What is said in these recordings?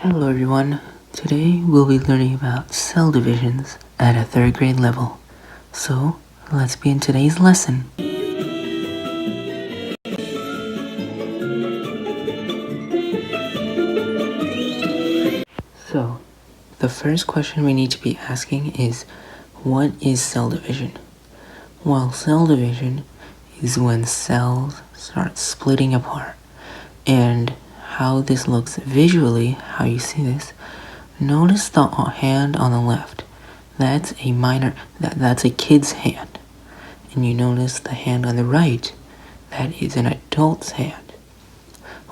Hello everyone, today we'll be learning about cell divisions at a 3rd grade level. So, let's begin today's lesson. So, the first question we need to be asking is, what is cell division? Well, cell division is when cells start splitting apart. And how this looks visually, how you see this, notice the hand on the left. That's a kid's hand. And you notice the hand on the right, that is an adult's hand.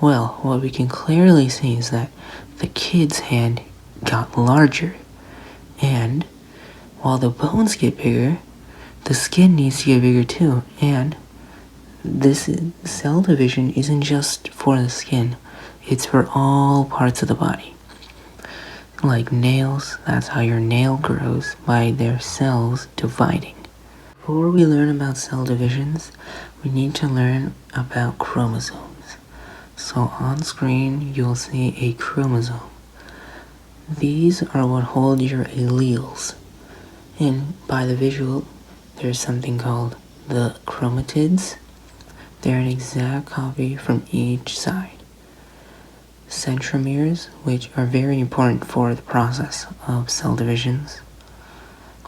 Well, what we can clearly see is that the kid's hand got larger. And while the bones get bigger, the skin needs to get bigger too. And this cell division isn't just for the skin, it's for all parts of the body. Like nails, that's how your nail grows, by their cells dividing. Before we learn about cell divisions, we need to learn about chromosomes. So on screen, you'll see a chromosome. These are what hold your alleles. And by the visual, there's something called the chromatids. They're an exact copy from each side. Centromeres, which are very important for the process of cell divisions.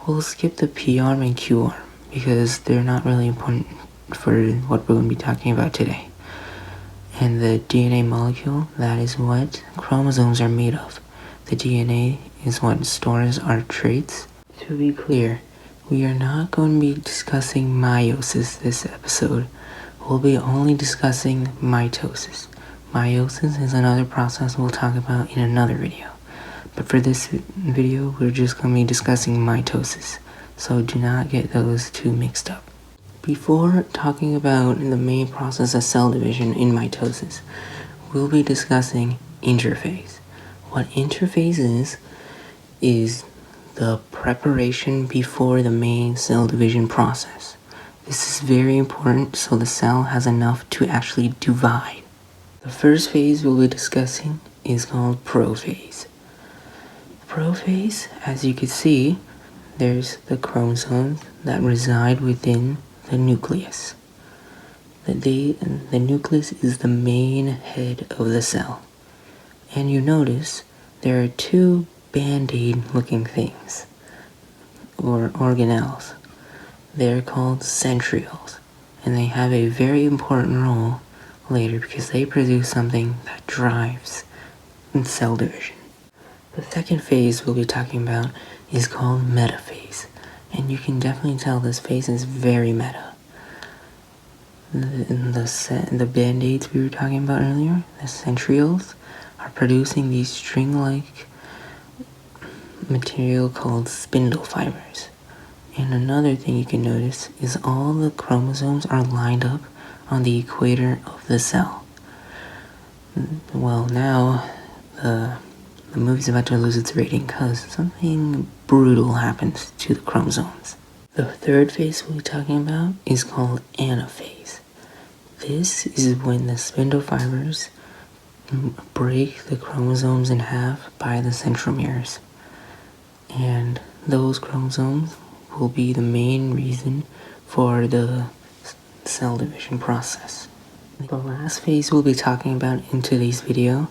We'll skip the P arm and Q arm because they're not really important for what we're going to be talking about today. And the DNA molecule, that is what chromosomes are made of. The DNA is what stores our traits. To be clear, we are not going to be discussing meiosis this episode. We'll be only discussing mitosis. Meiosis is another process we'll talk about in another video. But for this video, we're just going to be discussing mitosis. So do not get those two mixed up. Before talking about the main process of cell division in mitosis, we'll be discussing interphase. What interphase is the preparation before the main cell division process. This is very important so the cell has enough to actually divide. The first phase we'll be discussing is called PROphase. PROphase, as you can see, there's the chromosomes that reside within the nucleus. The nucleus is the main head of the cell. And you notice there are two band-aid looking things, or organelles. They're called centrioles, and they have a very important role later because they produce something that drives cell division. The second phase we'll be talking about is called METAphase, and you can definitely tell this phase is very meta. The band-aids we were talking about earlier, the centrioles, are producing these string-like material called spindle fibers. And another thing you can notice is all the chromosomes are lined up on the equator of the cell. Well, now the movie's about to lose its rating because something brutal happens to the chromosomes. The third phase we'll be talking about is called Anaphase. This is when the spindle fibers break the chromosomes in half by the centromeres. And those chromosomes will be the main reason for the cell division process. The last phase we'll be talking about in today's video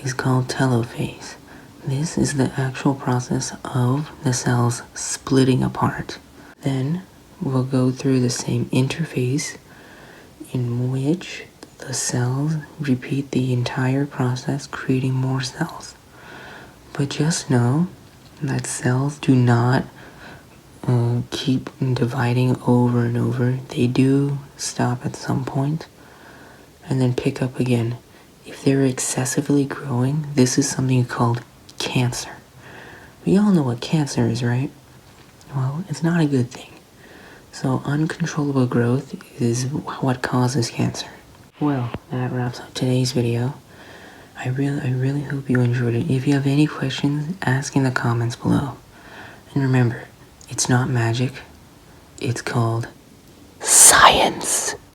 is called TELOPhase. This is the actual process of the cells splitting apart. Then we'll go through the same interphase in which the cells repeat the entire process, creating more cells. But just know that cells do not keep dividing over and over. They do stop at some point and then pick up again. If they're excessively growing, this is something called cancer. We all know what cancer is, right? Well, it's not a good thing. So uncontrollable growth is what causes cancer. Well, that wraps up today's video. I really hope you enjoyed it. If you have any questions, ask in the comments below. And remember, it's not magic. It's called science.